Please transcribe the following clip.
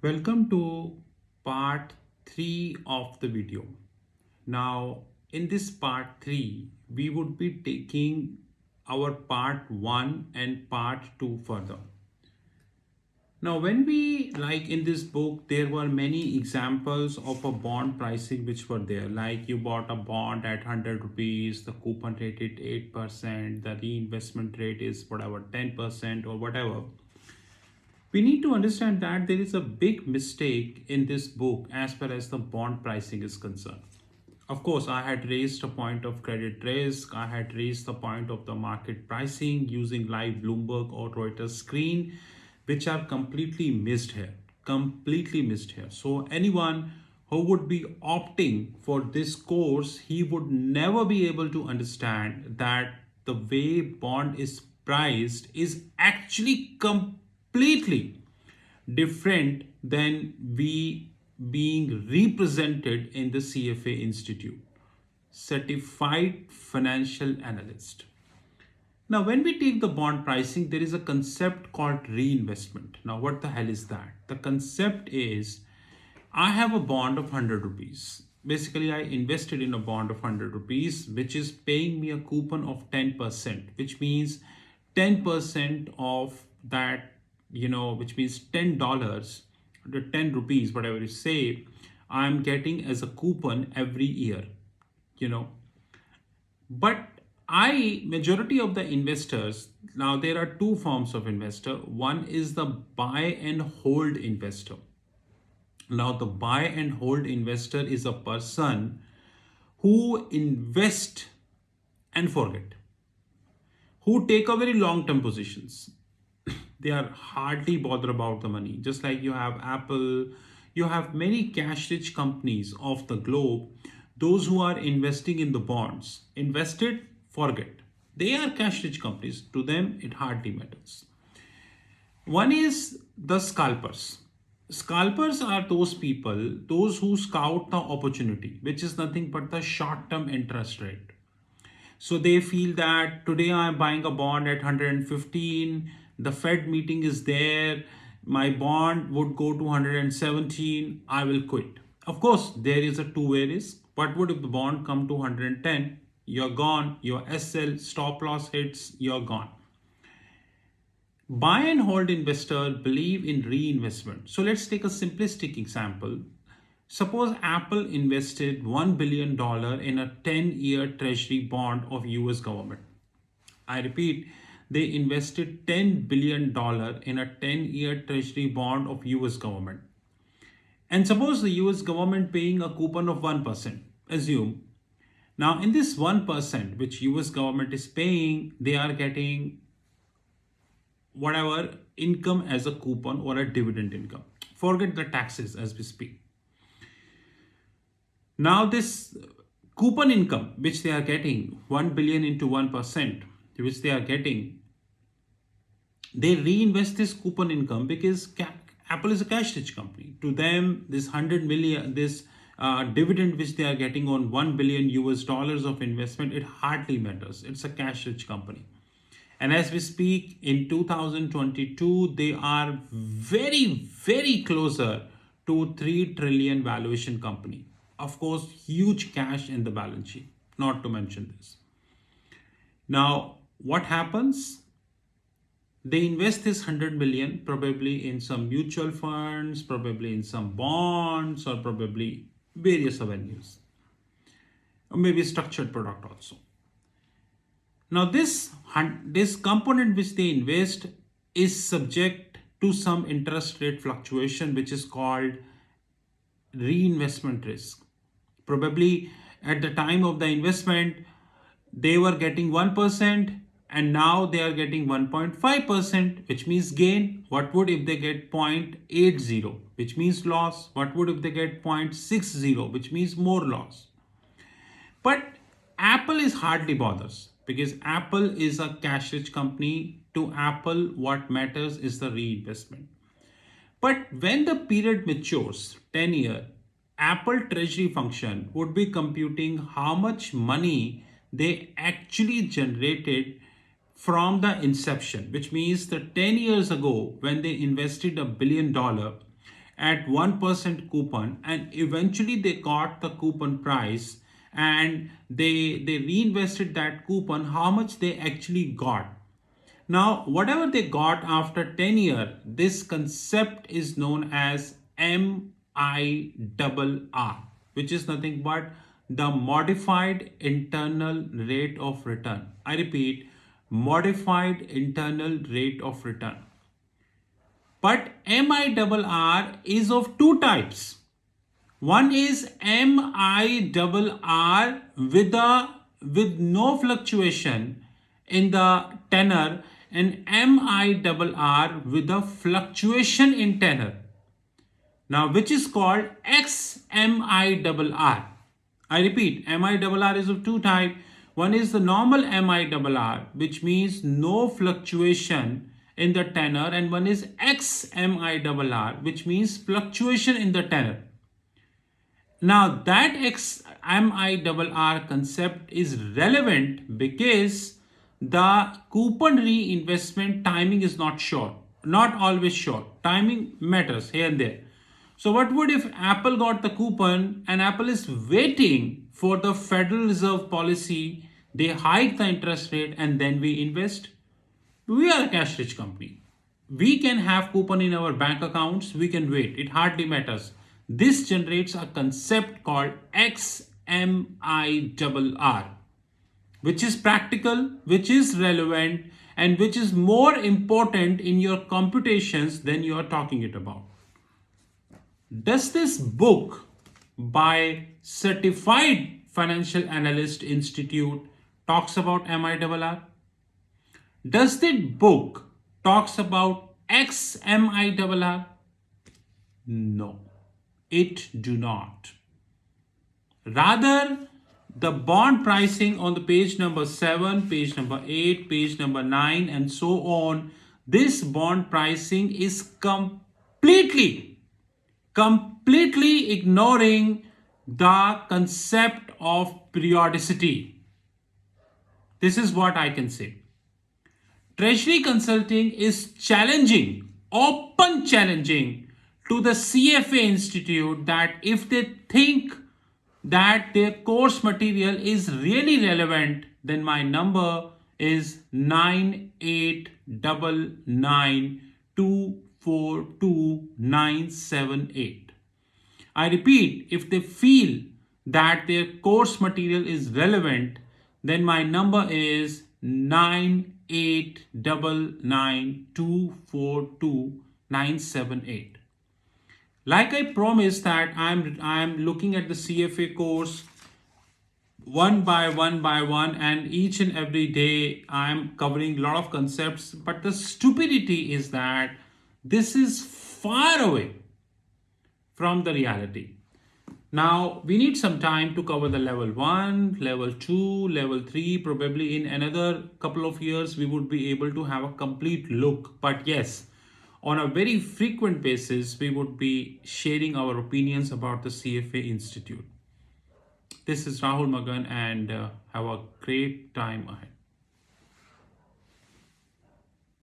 Welcome to part 3 of the video. Now, in this part 3, we would be taking our part 1 and part 2 further. Now, when we like in this book, there were many examples of a bond pricing which were there. Like you bought a bond at 100 rupees, the coupon rate is 8%, the reinvestment rate is whatever 10% or whatever. We need to understand that there is a big mistake in this book as far as the bond pricing is concerned. Of course, I had raised a point of credit risk. I had raised the point of the market pricing using live Bloomberg or Reuters screen, which are completely missed here. Completely missed here. So anyone who would be opting for this course, he would never be able to understand that the way bond is priced is actually completely different than we being represented in the CFA Institute, Certified Financial Analyst. Now, when we take the bond pricing, there is a concept called reinvestment. Now, what the hell is that? The concept is I have a bond of 100 rupees. Basically, I invested in a bond of 100 rupees, which is paying me a coupon of 10%, which means 10% of that, which means $10, the 10 rupees, whatever you say, I'm getting as a coupon every year, you know. But majority of the investors, now there are two forms of investor. One is the buy and hold investor. Now, the buy and hold investor is a person who invest and forget, who take a very long-term positions. They are hardly bothered about the money. Just like you have Apple, you have many cash-rich companies of the globe. Those who are investing in the bonds, invested, forget. They are cash-rich companies. To them, it hardly matters. One is the scalpers. Scalpers are those people, those who scout the opportunity, which is nothing but the short-term interest rate. So they feel that today I'm buying a bond at 115, the Fed meeting is there, my bond would go to 117, I will quit. Of course, there is a two-way risk. What would if the bond come to 110? You're gone, your SL stop loss hits, you're gone. Buy and hold investor believe in reinvestment. So let's take a simplistic example. Suppose Apple invested $1 billion in a 10-year treasury bond of US government. I repeat, they invested $10 billion in a 10-year treasury bond of US government. And suppose the US government paying a coupon of 1%. Assume. Now in this 1% which US government is paying, they are getting whatever income as a coupon or a dividend income. Forget the taxes as we speak. Now this coupon income which they are getting, 1 billion into 1%, which they are getting, they reinvest this coupon income because Apple is a cash rich company. To them, this 100 million, this dividend which they are getting on 1 billion US dollars of investment, it hardly matters. It's a cash rich company. And as we speak in 2022, they are very, very closer to 3 trillion valuation company. Of course, huge cash in the balance sheet, not to mention this. Now, what happens? They invest this 100 million probably in some mutual funds, probably in some bonds, or probably various avenues, or maybe structured product also. Now this component which they invest is subject to some interest rate fluctuation which is called reinvestment risk. Probably at the time of the investment they were getting 1% and now they are getting 1.5%, which means gain. What would if they get 0.80, which means loss? What would if they get 0.60, which means more loss? But Apple is hardly bothers because Apple is a cash rich company. To Apple, what matters is the reinvestment. But when the period matures, 10-year, Apple treasury function would be computing how much money they actually generated from the inception, which means that 10 years ago when they invested $1 billion at 1% coupon, and eventually they got the coupon price and they reinvested that coupon, how much they actually got. Now, whatever they got after 10 years, this concept is known as MIRR, which is nothing but the modified internal rate of return. I repeat, modified internal rate of return. But MIRR is of two types. One is MIRR with no fluctuation in the tenor, and MIRR with a fluctuation in tenor. Now, which is called XMIRR. I repeat, MIRR is of two types. One is the normal MIRR, which means no fluctuation in the tenor, and one is XMIRR, which means fluctuation in the tenor. Now that XMIRR concept is relevant because the coupon reinvestment timing is not sure, not always sure. Timing matters here and there. So what would if Apple got the coupon and Apple is waiting for the Federal Reserve policy, they hike the interest rate and then we invest? We are a cash rich company. We can have coupon in our bank accounts, we can wait, it hardly matters. This generates a concept called XMIRR, which is practical, which is relevant, and which is more important in your computations than you are talking it about. Does this book by Certified Financial Analyst Institute talks about MIRR? Does that book talks about XMIRR? No, it do not. Rather, the bond pricing on the page number 7, page number 8, page number 9, and so on, this bond pricing is completely ignoring the concept of periodicity. This is what I can say. Treasury consulting is challenging, open challenging to the CFA Institute that if they think that their course material is really relevant, then my number is 9899242978. I repeat, if they feel that their course material is relevant, then my number is 9899242978. Like I promised that I'm looking at the CFA course one by one, and each and every day I'm covering a lot of concepts, but the stupidity is that this is far away from the reality. Now we need some time to cover the level 1, level 2, level 3. Probably in another couple of years we would be able to have a complete look. But yes, on a very frequent basis, we would be sharing our opinions about the CFA Institute. This is Rahul Magan, and have a great time ahead.